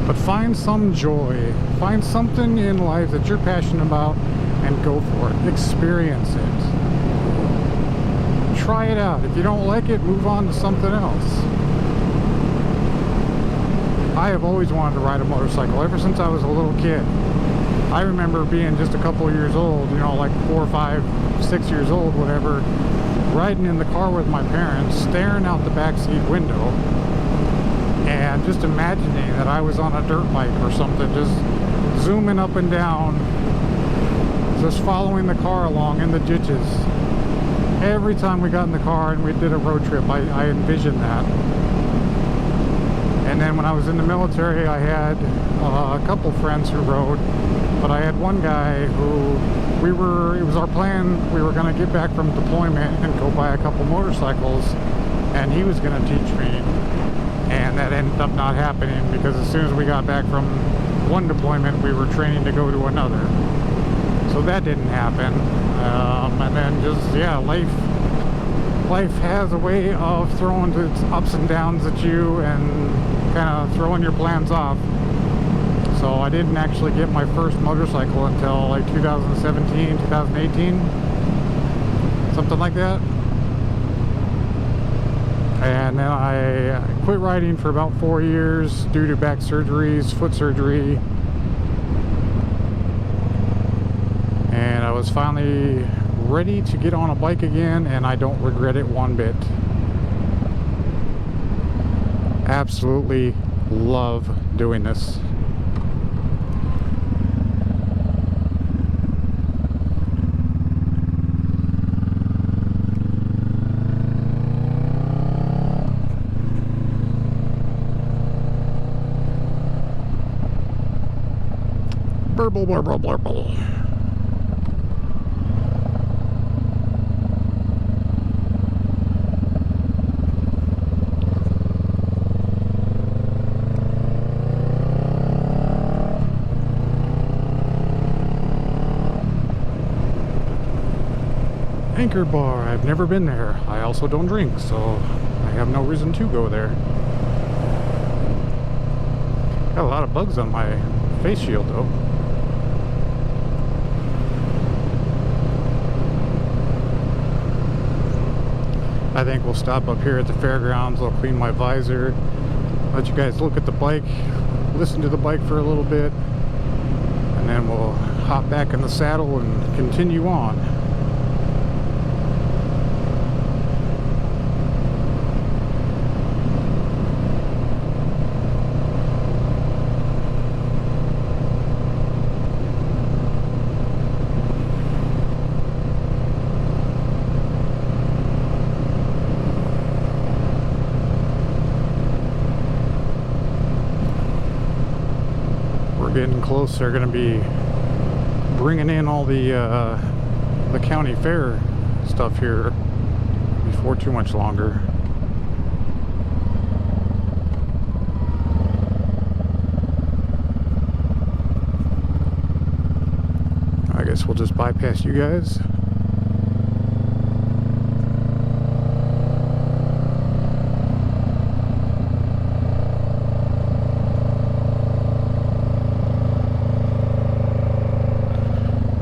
But find some joy. Find something in life that you're passionate about and go for it. Experience it. Try it out. If you don't like it, move on to something else. I have always wanted to ride a motorcycle ever since I was a little kid. I remember being just a couple of years old, you know, like 4, 5, 6 years old, whatever, riding in the car with my parents, staring out the backseat window, and just imagining that I was on a dirt bike or something, just zooming up and down, just following the car along in the ditches. Every time we got in the car and we did a road trip, I envisioned that. And then when I was in the military, I had a couple friends who rode, but I had one guy who it was our plan, we were going to get back from deployment and go buy a couple motorcycles, and he was going to teach me. And that ended up not happening because as soon as we got back from one deployment, we were training to go to another. So that didn't happen. And then just, yeah, life has a way of throwing its ups and downs at you and kind of throwing your plans off. So I didn't actually get my first motorcycle until like 2017, 2018, something like that. And then I quit riding for about 4 years due to back surgeries, foot surgery. And I was finally ready to get on a bike again, and I don't regret it one bit. Absolutely love doing this. Burble, burble, burble. Anchor Bar, I've never been there. I also don't drink, so I have no reason to go there. Got a lot of bugs on my face shield though. I think we'll stop up here at the fairgrounds. I'll clean my visor, let you guys look at the bike, listen to the bike for a little bit, and then we'll hop back in the saddle and continue on. Getting close. They're going to be bringing in all the county fair stuff here before too much longer. I guess we'll just bypass you guys.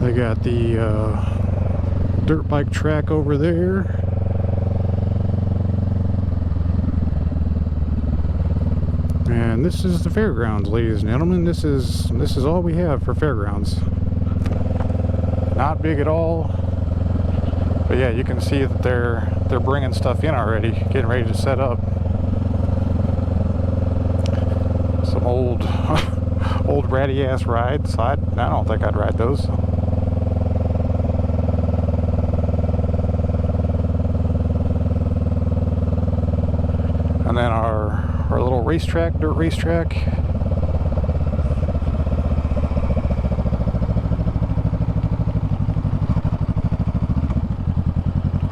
They got the dirt bike track over there. And this is the fairgrounds, ladies and gentlemen. This is all we have for fairgrounds. Not big at all. But yeah, you can see that they're bringing stuff in already, getting ready to set up. Some old old ratty ass rides. I don't think I'd ride those. And then our little racetrack, dirt racetrack.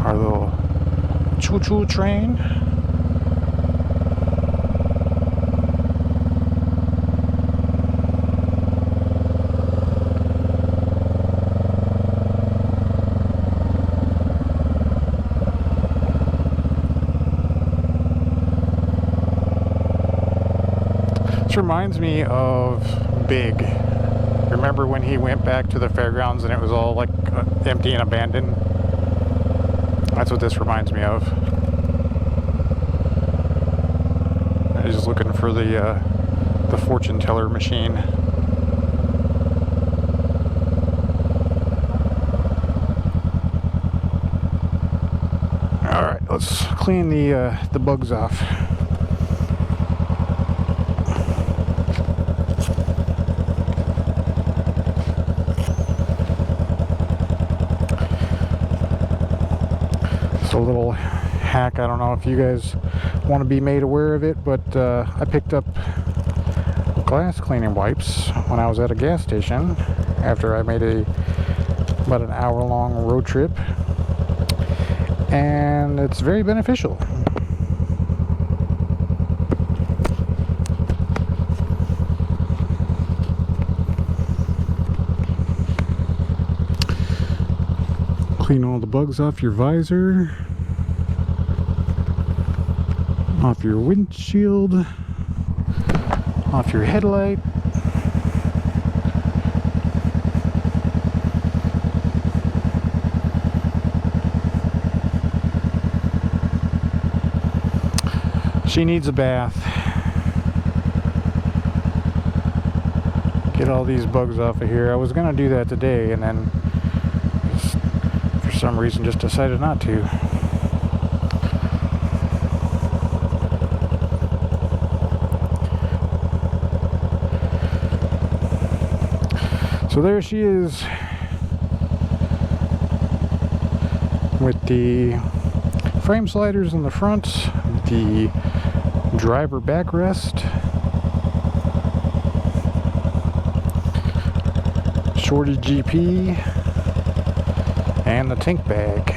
Our little choo-choo train. This reminds me of Big. Remember when he went back to the fairgrounds and it was all like empty and abandoned? That's what this reminds me of. I was just looking for the fortune teller machine. All right, let's clean the bugs off. A little hack. I don't know if you guys want to be made aware of it, but I picked up glass cleaning wipes when I was at a gas station after I made about an hour-long road trip, and it's very beneficial. Clean all the bugs off your visor, off your windshield, off your headlight. She needs a bath. Get all these bugs off of here. I was gonna do that today, and then for some reason just decided not to. So there she is with the frame sliders in the front, the driver backrest, Shorty GP, and the tank bag.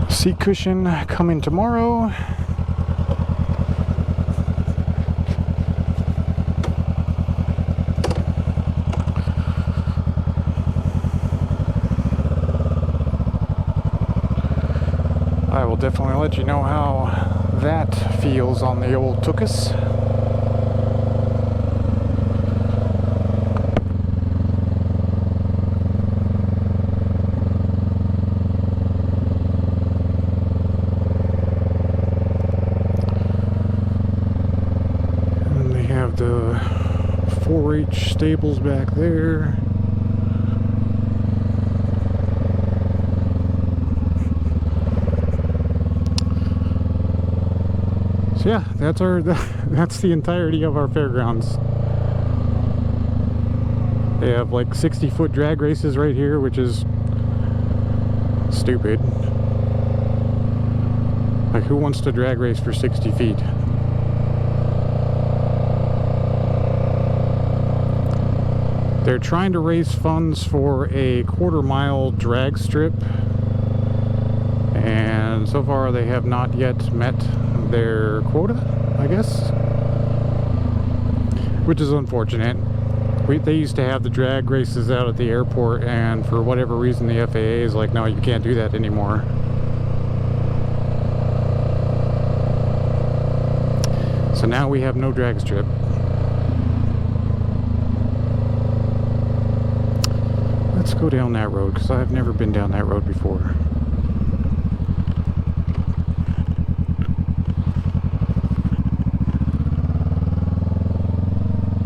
Seat cushion coming tomorrow. I will definitely let you know how that feels on the old Tookus. And they have the 4-H stables back there. Yeah, that's the entirety of our fairgrounds. They have like 60-foot drag races right here, which is stupid. Like, who wants to drag race for 60 feet? They're trying to raise funds for a quarter-mile drag strip, and so far they have not yet met their quota, I guess, which is unfortunate. They used to have the drag races out at the airport, and for whatever reason the FAA is like, no, you can't do that anymore. So now we have no drag strip. Let's go down that road, because I've never been down that road before.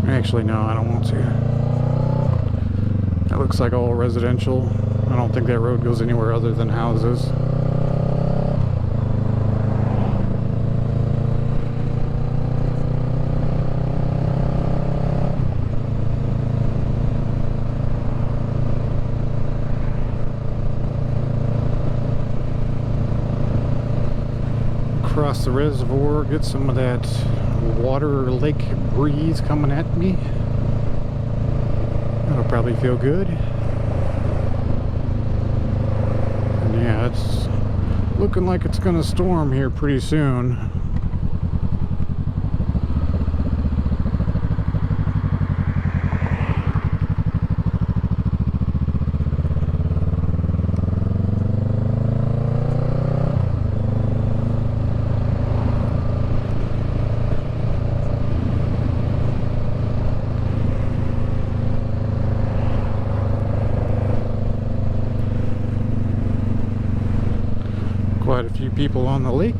Actually, no, I don't want to. That looks like all residential. I don't think that road goes anywhere other than houses. Across the reservoir, get some of that water lake breeze coming at me. That'll probably feel good. And yeah, it's looking like it's gonna storm here pretty soon. Quite a few people on the lake.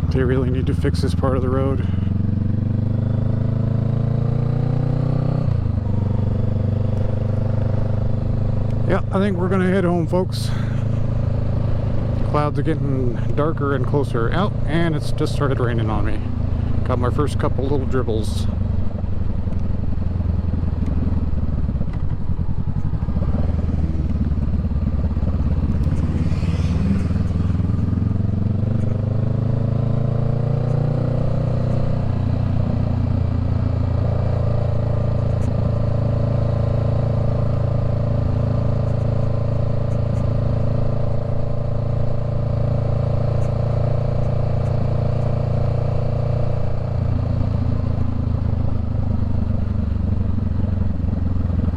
They really need to fix this part of the road. Yeah, I think we're gonna head home, folks. Clouds are getting darker and closer out, and it's just started raining on me. Got my first couple little dribbles.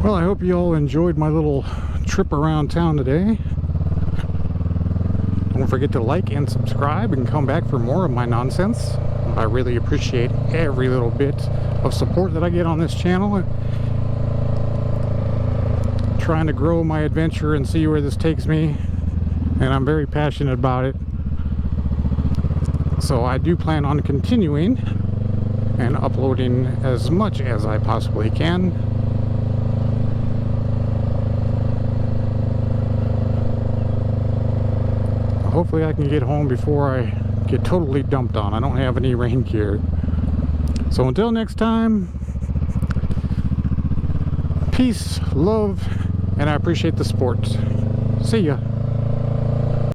Well, I hope you all enjoyed my little trip around town today. Don't forget to like and subscribe and come back for more of my nonsense. I really appreciate every little bit of support that I get on this channel. Trying to grow my adventure and see where this takes me, and I'm very passionate about it. So I do plan on continuing and uploading as much as I possibly can. Hopefully I can get home before I get totally dumped on. I don't have any rain gear. So until next time, peace, love, and I appreciate the support. See ya.